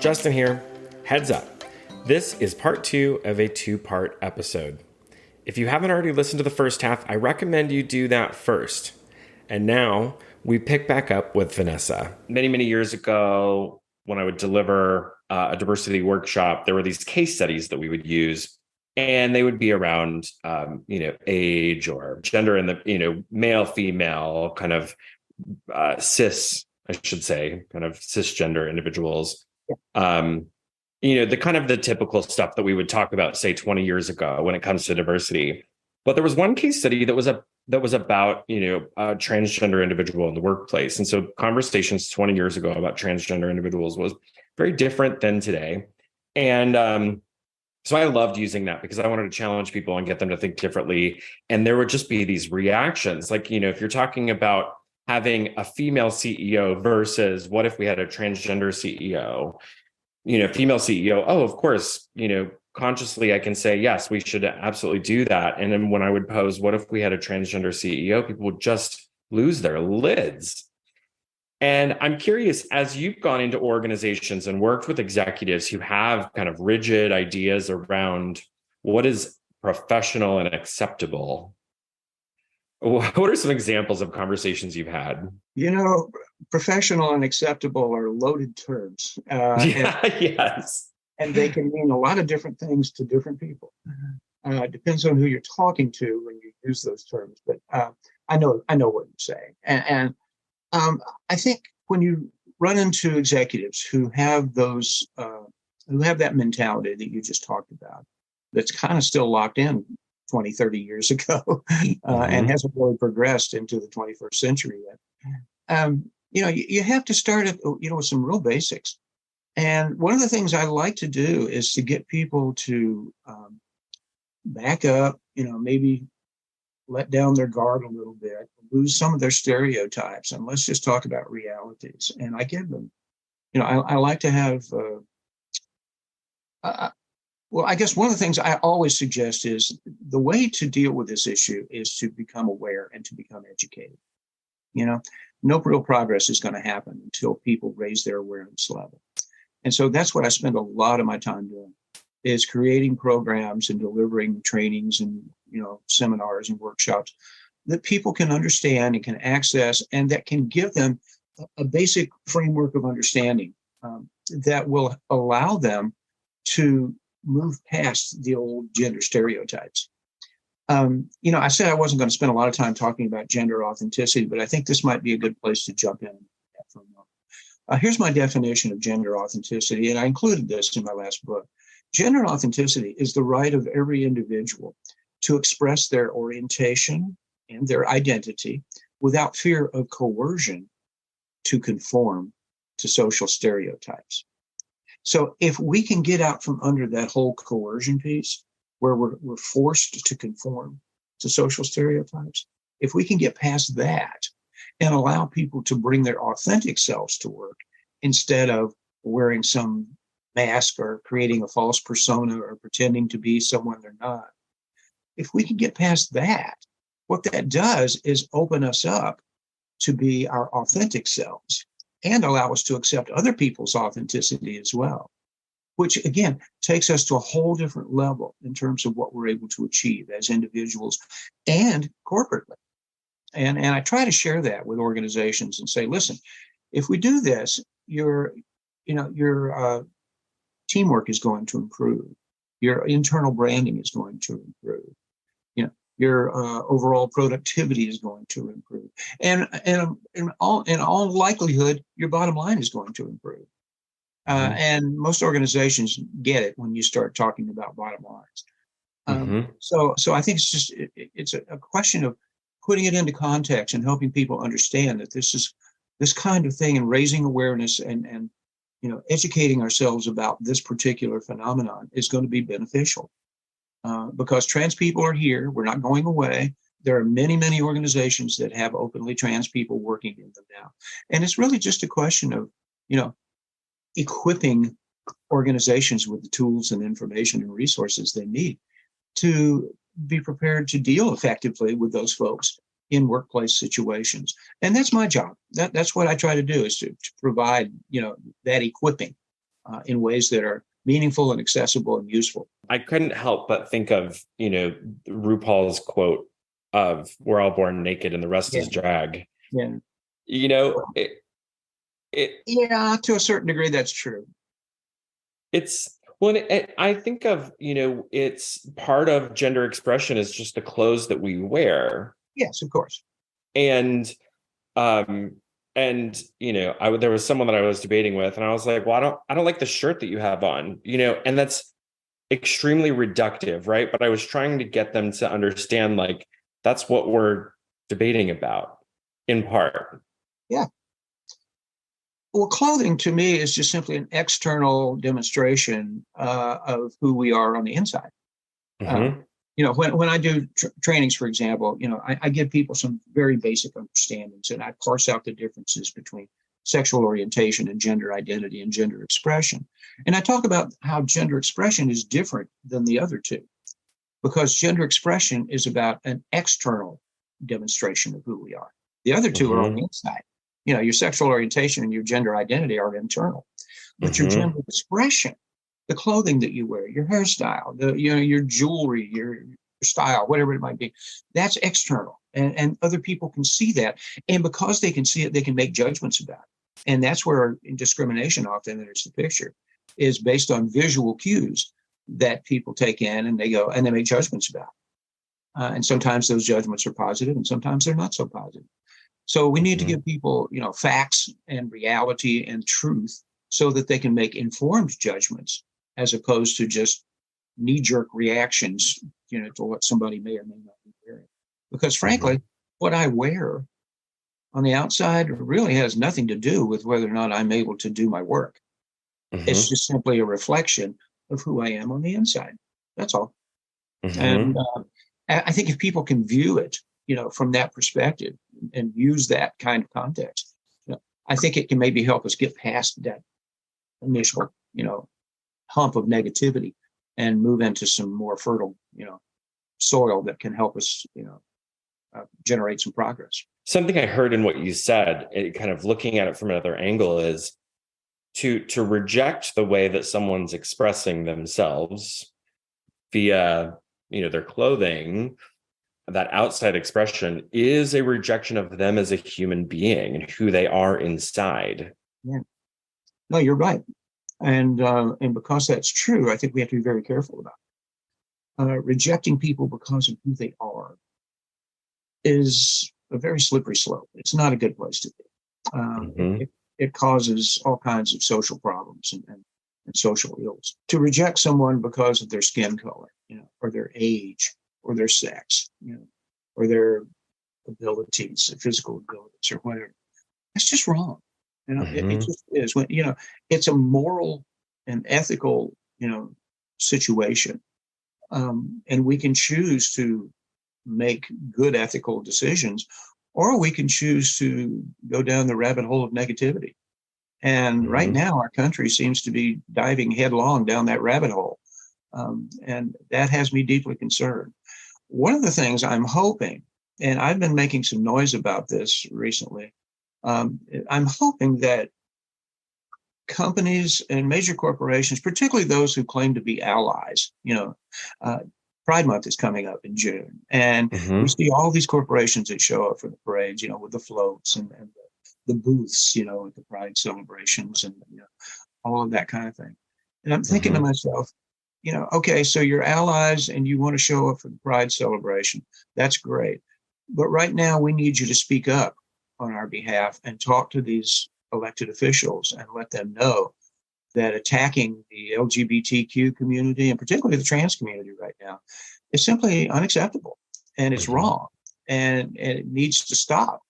Justin here. Heads up. This is part 2 of a 2-part episode. If you haven't already listened to the first half, I recommend you do that first. And now we pick back up with Vanessa. Many years ago, when I would deliver a diversity workshop, there were these case studies that we would use, and they would be around, age or gender in the, male, female, kind of cis, I should say, kind of cisgender individuals. The kind of the typical stuff that we would talk about, say, 20 years ago when it comes to diversity. But there was one case study that was about, a transgender individual in the workplace. And so conversations 20 years ago about transgender individuals was very different than today. And so I loved using that because I wanted to challenge people and get them to think differently. And there would just be these reactions. Like, if you're talking about having a female CEO versus what if we had a transgender CEO, female CEO, oh, of course, consciously I can say, yes, we should absolutely do that. And then when I would pose, what if we had a transgender CEO, people would just lose their lids. And I'm curious, as you've gone into organizations and worked with executives who have kind of rigid ideas around what is professional and acceptable, what are some examples of conversations you've had? Professional and acceptable are loaded terms. Yes. And they can mean a lot of different things to different people. It depends on who you're talking to when you use those terms. But I know what you're saying. And I think when you run into executives who have that mentality that you just talked about, that's kind of still locked in 20, 30 years ago, and hasn't really progressed into the 21st century yet. You have to start at, with some real basics. And one of the things I like to do is to get people to back up, maybe let down their guard a little bit, lose some of their stereotypes, and let's just talk about realities. And I give them, I like to have, well, I guess one of the things I always suggest is the way to deal with this issue is to become aware and to become educated. No real progress is going to happen until people raise their awareness level. And so that's what I spend a lot of my time doing, is creating programs and delivering trainings and, seminars and workshops that people can understand and can access, and that can give them a basic framework of understanding that will allow them to move past the old gender stereotypes. I said I wasn't going to spend a lot of time talking about gender authenticity, but I think this might be a good place to jump in for a moment. Here's my definition of gender authenticity, and I included this in my last book. Gender authenticity is the right of every individual to express their orientation and their identity without fear of coercion to conform to social stereotypes. So if we can get out from under that whole coercion piece, where we're forced to conform to social stereotypes, if we can get past that and allow people to bring their authentic selves to work instead of wearing some mask or creating a false persona or pretending to be someone they're not, if we can get past that, what that does is open us up to be our authentic selves and allow us to accept other people's authenticity as well, which again takes us to a whole different level in terms of what we're able to achieve as individuals and corporately. And I try to share that with organizations and say, listen, if we do this, your teamwork is going to improve. Your internal branding is going to improve. Your overall productivity is going to improve. And in all likelihood, your bottom line is going to improve. And most organizations get it when you start talking about bottom lines. So I think it's a question of putting it into context and helping people understand that this kind of thing, and raising awareness and educating ourselves about this particular phenomenon is going to be beneficial. Because trans people are here. We're not going away. There are many organizations that have openly trans people working in them now. And it's really just a question of, equipping organizations with the tools and information and resources they need to be prepared to deal effectively with those folks in workplace situations. And that's my job. That's what I try to do, is to provide, that equipping in ways that are meaningful and accessible and useful. I couldn't help but think of, RuPaul's quote of "We're all born naked and the rest Yeah. is drag." Yeah. You know, it Yeah, to a certain degree, that's true. it's well, I think of, it's part of gender expression is just the clothes that we wear. Yes, of course. And um there was someone that I was debating with, and I was like, well, I don't like the shirt that you have on, and that's extremely reductive, right? But I was trying to get them to understand, like, that's what we're debating about in part. Yeah. Well, clothing to me is just simply an external demonstration of who we are on the inside. Mm-hmm. When I do trainings, for example, I give people some very basic understandings, and I parse out the differences between sexual orientation and gender identity and gender expression. And I talk about how gender expression is different than the other two, because gender expression is about an external demonstration of who we are. The other two are on Mm-hmm. the inside. Your sexual orientation and your gender identity are internal, but your Mm-hmm. gender expression, the clothing that you wear, your hairstyle, your jewelry, your style, whatever it might be, that's external, and other people can see that, and because they can see it, they can make judgments about it, and that's where discrimination often enters the picture, is based on visual cues that people take in, and they go and they make judgments about it. And sometimes those judgments are positive, and sometimes they're not so positive. So we need to Mm-hmm. give people, facts and reality and truth so that they can make informed judgments as opposed to just knee-jerk reactions, to what somebody may or may not be wearing. Because frankly, what I wear on the outside really has nothing to do with whether or not I'm able to do my work. It's Mm-hmm. just simply a reflection of who I am on the inside. That's all. Mm-hmm. And I think if people can view it, from that perspective and use that kind of context, I think it can maybe help us get past that initial, hump of negativity and move into some more fertile, soil that can help us, generate some progress. Something I heard in what you said, kind of looking at it from another angle, is to reject the way that someone's expressing themselves via, their clothing. That outside expression is a rejection of them as a human being and who they are inside. Yeah. No, you're right. And because that's true, I think we have to be very careful about it. Rejecting people because of who they are is a very slippery slope. It's not a good place to be. Mm-hmm. It causes all kinds of social problems and social ills. To reject someone because of their skin color, or their age, or their sex, or their abilities, their physical abilities, or whatever, that's just wrong. It Mm-hmm. just is. When it's a moral and ethical, situation, and we can choose to make good ethical decisions, or we can choose to go down the rabbit hole of negativity. And right Mm-hmm. now, our country seems to be diving headlong down that rabbit hole. And that has me deeply concerned. One of the things I'm hoping, and I've been making some noise about this recently, I'm hoping that companies and major corporations, particularly those who claim to be allies, uh, Pride Month is coming up in June, and we Mm-hmm. see all these corporations that show up for the parades, with the floats and the booths, at the Pride celebrations, and all of that kind of thing. And I'm thinking to Mm-hmm. myself, okay, so you're allies and you want to show up for the Pride celebration. That's great. But right now, we need you to speak up on our behalf and talk to these elected officials and let them know that attacking the LGBTQ community, and particularly the trans community right now, is simply unacceptable, and it's Mm-hmm. wrong, and it needs to stop.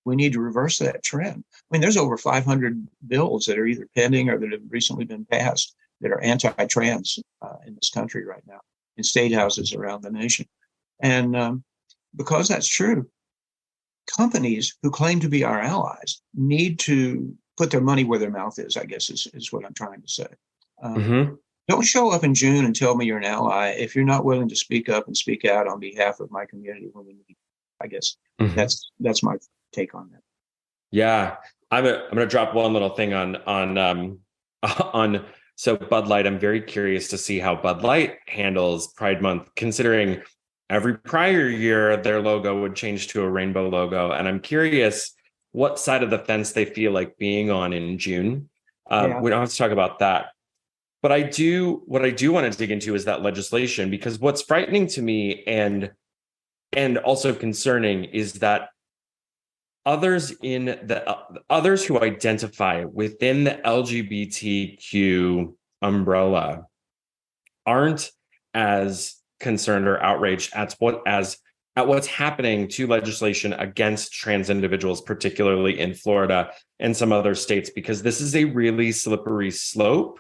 We need to reverse that trend. I mean, there's over 500 bills that are either pending or that have recently been passed that are anti-trans in this country right now in state houses around the nation. And because that's true, companies who claim to be our allies need to put their money where their mouth is, I guess is what I'm trying to say. Um, Mm-hmm. don't show up in June and tell me you're an ally if you're not willing to speak up and speak out on behalf of my community when we need. I guess Mm-hmm. that's my take on that. Yeah, I'm gonna drop one little thing on on so Bud Light. I'm very curious to see how Bud Light handles Pride Month, considering every prior year their logo would change to a rainbow logo. And I'm curious what side of the fence they feel like being on in June. Yeah. We don't have to talk about that. But what I do want to dig into is that legislation, because what's frightening to me and also concerning is that others who identify within the LGBTQ umbrella aren't as concerned or outraged at what's happening to legislation against trans individuals, particularly in Florida and some other states, because this is a really slippery slope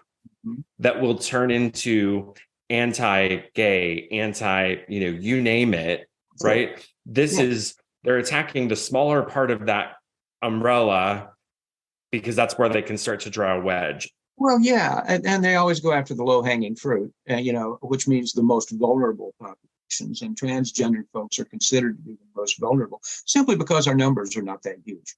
that will turn into anti-gay, you name it, right? They're attacking the smaller part of that umbrella because that's where they can start to draw a wedge. Well, yeah, and they always go after the low-hanging fruit, which means the most vulnerable populations. And transgender folks are considered to be the most vulnerable simply because our numbers are not that huge.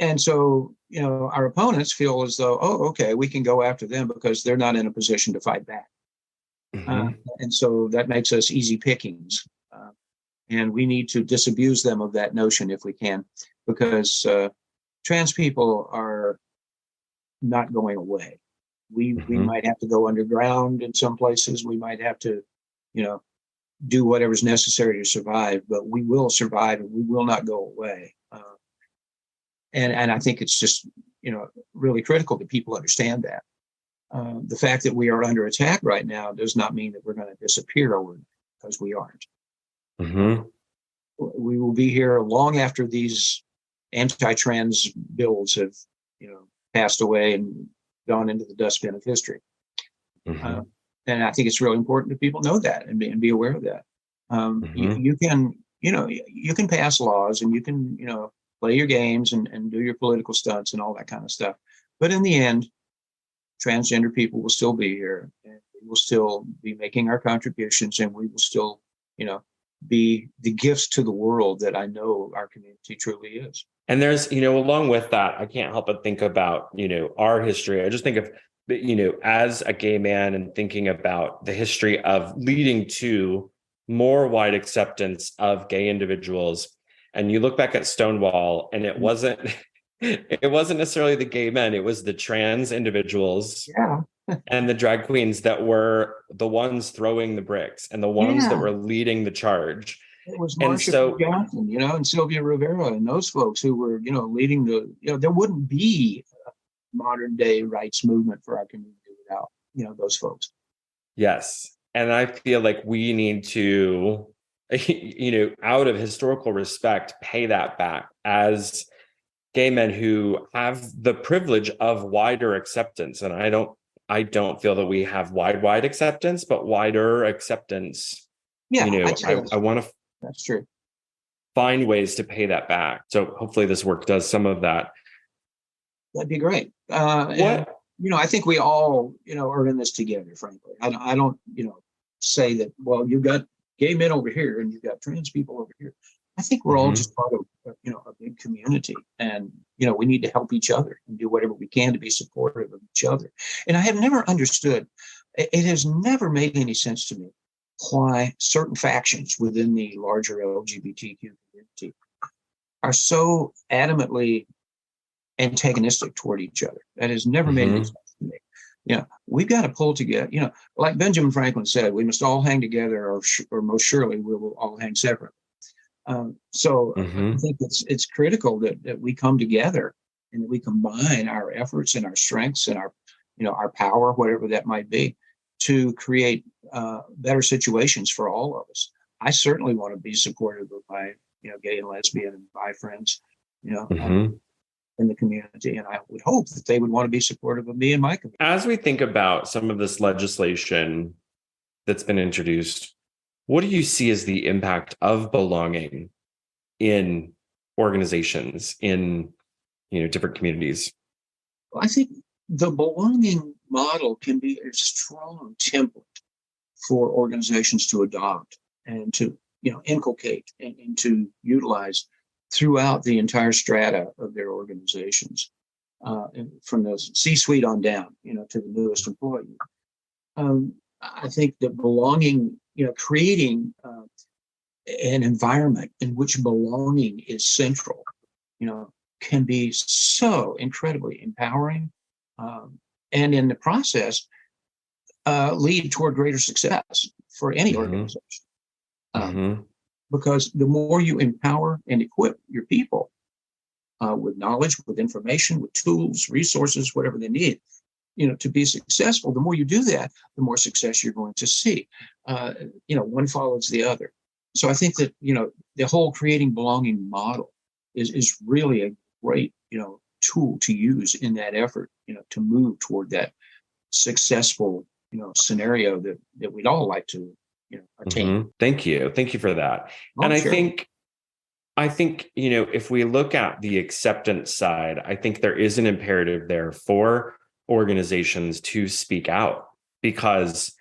And so, our opponents feel as though, oh, okay, we can go after them because they're not in a position to fight back. And so that makes us easy pickings. And we need to disabuse them of that notion if we can, because trans people are not going away. We might have to go underground in some places. We might have to, do whatever's necessary to survive, but we will survive and we will not go away. And I think it's just, really critical that people understand that. The fact that we are under attack right now does not mean that we're going to disappear overnight, because we aren't. We will be here long after these anti-trans bills have, passed away and gone into the dustbin of history. And I think it's really important that people know that and be aware of that. You can pass laws and you can, play your games and do your political stunts and all that kind of stuff. But in the end, transgender people will still be here, and we will still be making our contributions, and we will still, be the gifts to the world that I know our community truly is. And there's, along with that, I can't help but think about, our history. I just think of, as a gay man and thinking about the history of leading to more wide acceptance of gay individuals. And you look back at Stonewall, and it wasn't necessarily the gay men, it was the trans individuals and the drag queens that were the ones throwing the bricks and the ones that were leading the charge. It was Marsha Johnson, and Sylvia Rivera and those folks who were, leading there wouldn't be a modern day rights movement for our community without, those folks. Yes. And I feel like we need to, out of historical respect, pay that back as gay men who have the privilege of wider acceptance. And I don't feel that we have wide acceptance, but wider acceptance. Yeah, I want to. That's true. Find ways to pay that back. So hopefully this work does some of that. That'd be great. And, I think we all, are in this together, frankly. I don't, say that, well, you've got gay men over here and you've got trans people over here. I think we're all just part of, a big community, and, we need to help each other and do whatever we can to be supportive of each other. And I have never understood, it has never made any sense to me why certain factions within the larger LGBTQ community are so adamantly antagonistic toward each other. That has never made any sense to me. We've got to pull together, like Benjamin Franklin said, we must all hang together, or most surely we will all hang separately. So I think it's critical that we come together and that we combine our efforts and our strengths and our power, whatever that might be, to create better situations for all of us. I certainly want to be supportive of my, gay and lesbian and bi friends, in the community. And I would hope that they would want to be supportive of me and my community. As we think about some of this legislation that's been introduced, what do you see as the impact of belonging in organizations, in, different communities? Well, I think the belonging model can be a strong template for organizations to adopt and to, inculcate and to utilize throughout the entire strata of their organizations. from the C-suite on down, to the newest employee. I think that belonging, creating an environment in which belonging is central, can be so incredibly empowering, and in the process, lead toward greater success for any organization. Because the more you empower and equip your people with knowledge, with information, with tools, resources, whatever they need, to be successful, the more you do that, the more success you're going to see. One follows the other. So I think that, the whole creating belonging model is really a great, tool to use in that effort, to move toward that successful, scenario that we'd all like to, attain. Thank you. Thank you for that. Oh, and sure. I think, if we look at the acceptance side, I think there is an imperative there for organizations to speak out because,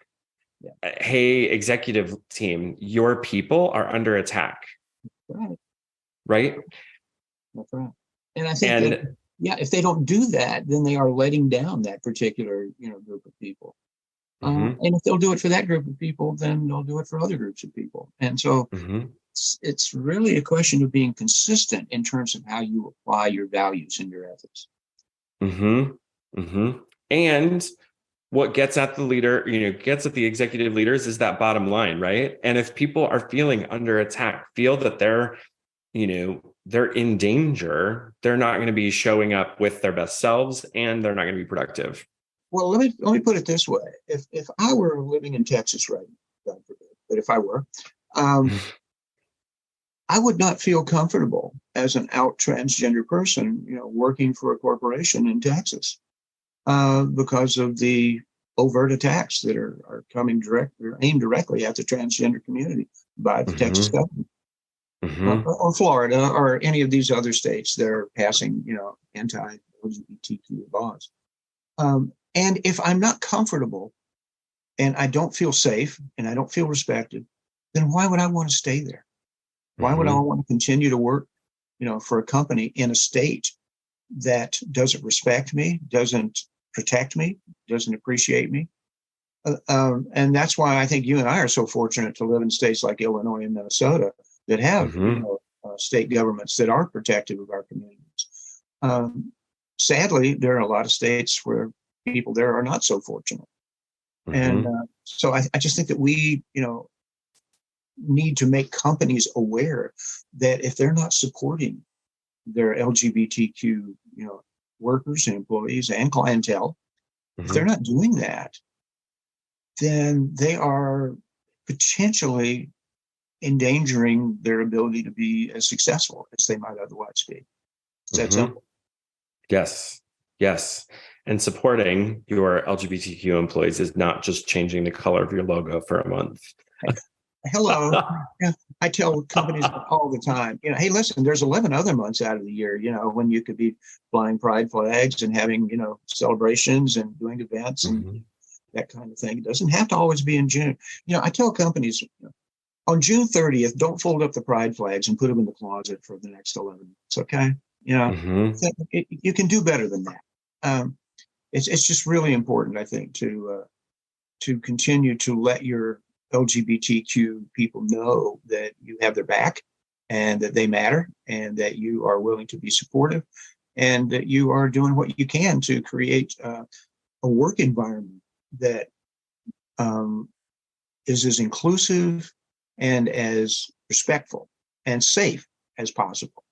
hey, executive team, your people are under attack. Right? That's right. And I think that, if they don't do that, then they are letting down that particular, group of people. And if they'll do it for that group of people, then they'll do it for other groups of people. And so it's really a question of being consistent in terms of how you apply your values and your ethics. And what gets at the leader, gets at the executive leaders is that bottom line, right? And if people are feeling under attack, feel that they're in danger, they're not going to be showing up with their best selves and they're not going to be productive. Well, let me put it this way. If I were living in Texas right now, God forbid, but if I were, I would not feel comfortable as an out transgender person, working for a corporation in Texas, because of the overt attacks that are coming aimed directly at the transgender community by the Texas government, or Florida, or any of these other states that are passing, anti-LGBTQ laws. And if I'm not comfortable and I don't feel safe and I don't feel respected, then why would I want to stay there? Why would I want to continue to work, for a company in a state that doesn't respect me, doesn't protect me, doesn't appreciate me? And that's why I think you and I are so fortunate to live in states like Illinois and Minnesota that have, state governments that are protective of our communities. Sadly, there are a lot of states where people there are not so fortunate. And so I just think that we, need to make companies aware that if they're not supporting their LGBTQ, workers and employees and clientele, if they're not doing that, then they are potentially endangering their ability to be as successful as they might otherwise be. Is that simple? Yes. And supporting your LGBTQ employees is not just changing the color of your logo for a month. Hello. I tell companies all the time, hey, listen, there's 11 other months out of the year, when you could be flying pride flags and having, celebrations and doing events and that kind of thing. It doesn't have to always be in June. I tell companies, on June 30th, don't fold up the pride flags and put them in the closet for the next 11 months. Okay. You can do better than that. It's just really important, I think, to continue to let your LGBTQ people know that you have their back and that they matter and that you are willing to be supportive and that you are doing what you can to create a work environment that is as inclusive and as respectful and safe as possible.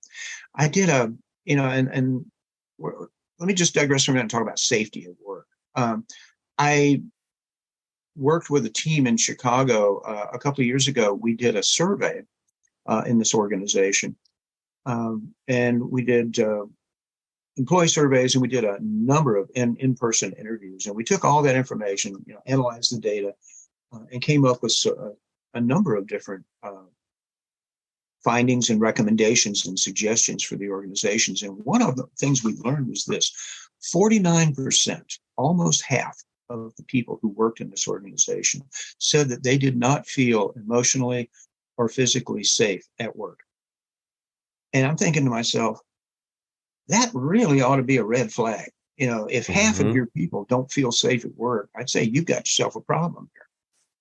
I did and let me just digress for a minute and talk about safety at work. I worked with a team in Chicago a couple of years ago. We did a survey in this organization, and we did employee surveys, and we did a number of in-person interviews. And we took all that information, analyzed the data, and came up with a number of different findings and recommendations and suggestions for the organizations. And one of the things we learned was this: 49%, almost half, of the people who worked in this organization said that they did not feel emotionally or physically safe at work. And I'm thinking to myself, that really ought to be a red flag. If half of Mm-hmm. your people don't feel safe at work, I'd say you've got yourself a problem here.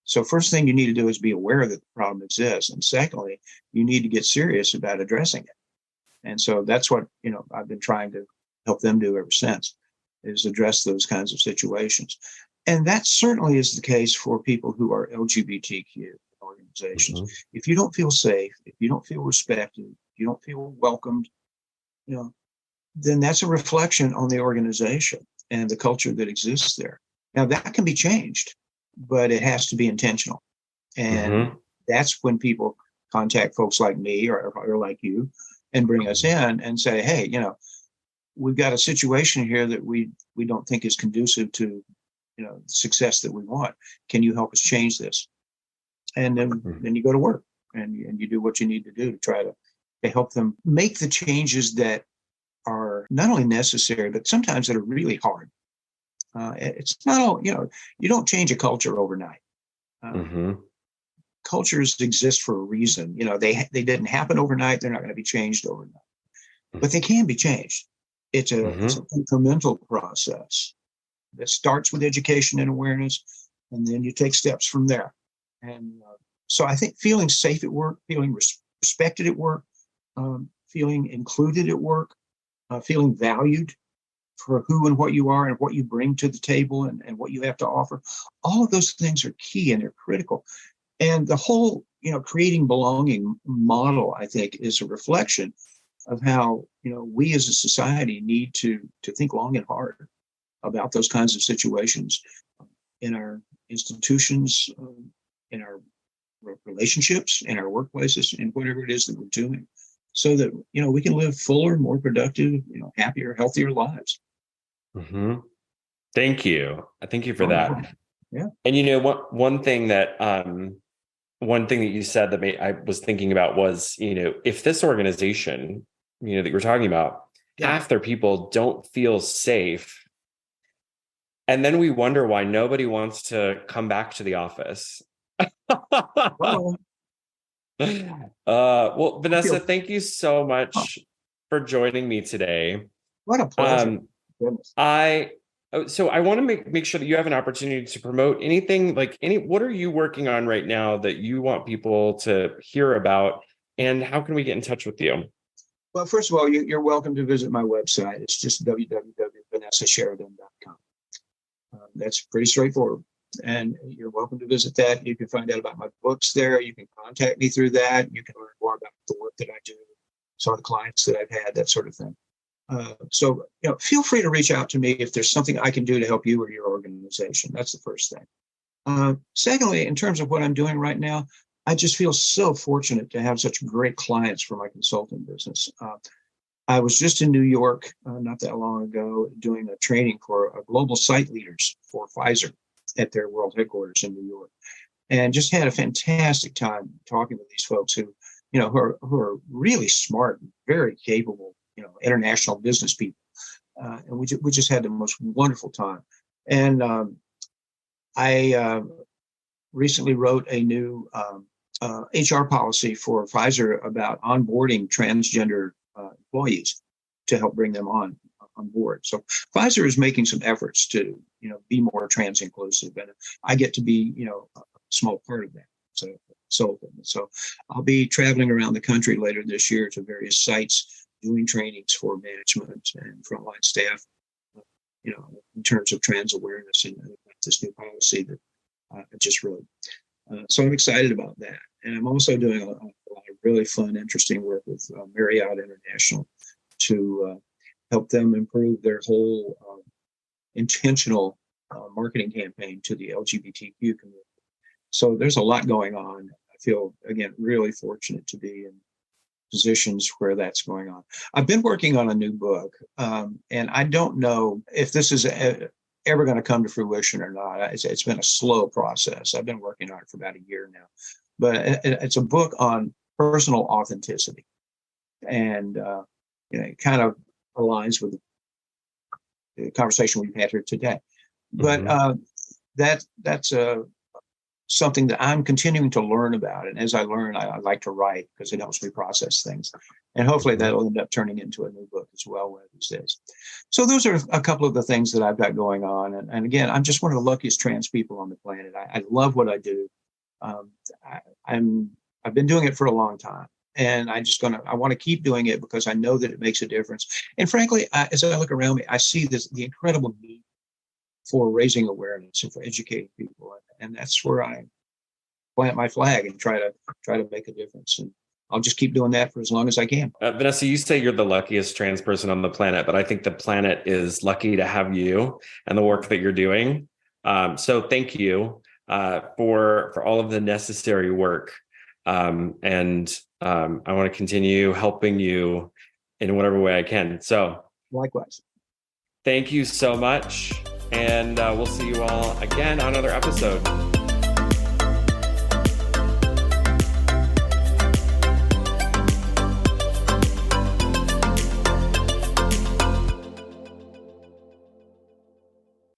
So first thing you need to do is be aware that the problem exists. And secondly, you need to get serious about addressing it. And so that's what, I've been trying to help them do ever since, is address those kinds of situations. And that certainly is the case for people who are LGBTQ organizations. Mm-hmm. If you don't feel safe, if you don't feel respected, if you don't feel welcomed, then that's a reflection on the organization and the culture that exists there. Now, that can be changed, but it has to be intentional. And Mm-hmm. that's when people contact folks like me or like you and bring us in and say, hey, we've got a situation here that we don't think is conducive to, the success that we want. Can you help us change this? And then you go to work and you do what you need to do to try to help them make the changes that are not only necessary, but sometimes that are really hard. It's not all, you don't change a culture overnight. Mm-hmm. Cultures exist for a reason. They didn't happen overnight. They're not going to be changed overnight, but they can be changed. It's Mm-hmm. an incremental process that starts with education and awareness, and then you take steps from there. And so I think feeling safe at work, feeling respected at work, feeling included at work, feeling valued for who and what you are and what you bring to the table and what you have to offer. All of those things are key and they're critical. And the whole, creating belonging model, I think, is a reflection of how, we as a society need to think long and hard about those kinds of situations in our institutions, in our relationships, in our workplaces, and whatever it is that we're doing, so that we can live fuller, more productive, happier, healthier lives. Mm-hmm. Thank you. Thank you for Oh, that. yeah. And one thing that you said that I was thinking about was, if this organization, that you're talking about, Yeah. half their people don't feel safe, and then we wonder why nobody wants to come back to the office. Well, Well, I Vanessa, feel, thank you so oh, much for joining me today. what a pleasure. Um, Goodness. I so I want to make sure that you have an opportunity to promote anything, what are you working on right now that you want people to hear about, and how can we get in touch with you? Well, first of all, you're welcome to visit my website. It's just www.vanessasheridan.com. That's pretty straightforward. And you're welcome to visit that. You can find out about my books there. You can contact me through that. You can learn more about the work that I do, some of the clients that I've had, that sort of thing. So, feel free to reach out to me if there's something I can do to help you or your organization. That's the first thing. Secondly, in terms of what I'm doing right now, I just feel so fortunate to have such great clients for my consulting business. I was just in New York not that long ago doing a training for global site leaders for Pfizer at their world headquarters in New York, and just had a fantastic time talking with these folks who are really smart, and very capable, international business people, and we just had the most wonderful time. And I recently wrote a new HR policy for Pfizer about onboarding transgender employees to help bring them on board. So Pfizer is making some efforts to be more trans inclusive, and I get to be a small part of that. So I'll be traveling around the country later this year to various sites doing trainings for management and frontline staff, in terms of trans awareness and this new policy that I just wrote. So I'm excited about that. And I'm also doing a lot of really fun, interesting work with Marriott International to help them improve their whole intentional marketing campaign to the LGBTQ community. So there's a lot going on. I feel, again, really fortunate to be in positions where that's going on. I've been working on a new book, and I don't know if this is ever going to come to fruition or not. It's been a slow process. I've been working on it for about a year now, but it's a book on personal authenticity, and it kind of aligns with the conversation we've had here today. But Mm-hmm. that's a something that I'm continuing to learn about. And as I learn, I like to write because it helps me process things. And hopefully that'll end up turning into a new book as well one of these days. So those are a couple of the things that I've got going on. And again, I'm just one of the luckiest trans people on the planet. I love what I do. I've been doing it for a long time. And I want to keep doing it because I know that it makes a difference. And frankly, as I look around me, I see the incredible need for raising awareness and for educating people. And that's where I plant my flag and try to make a difference. And I'll just keep doing that for as long as I can. Vanessa, you say you're the luckiest trans person on the planet, but I think the planet is lucky to have you and the work that you're doing. So thank you for all of the necessary work. And I want to continue helping you in whatever way I can. So likewise. Thank you so much. And we'll see you all again on another episode.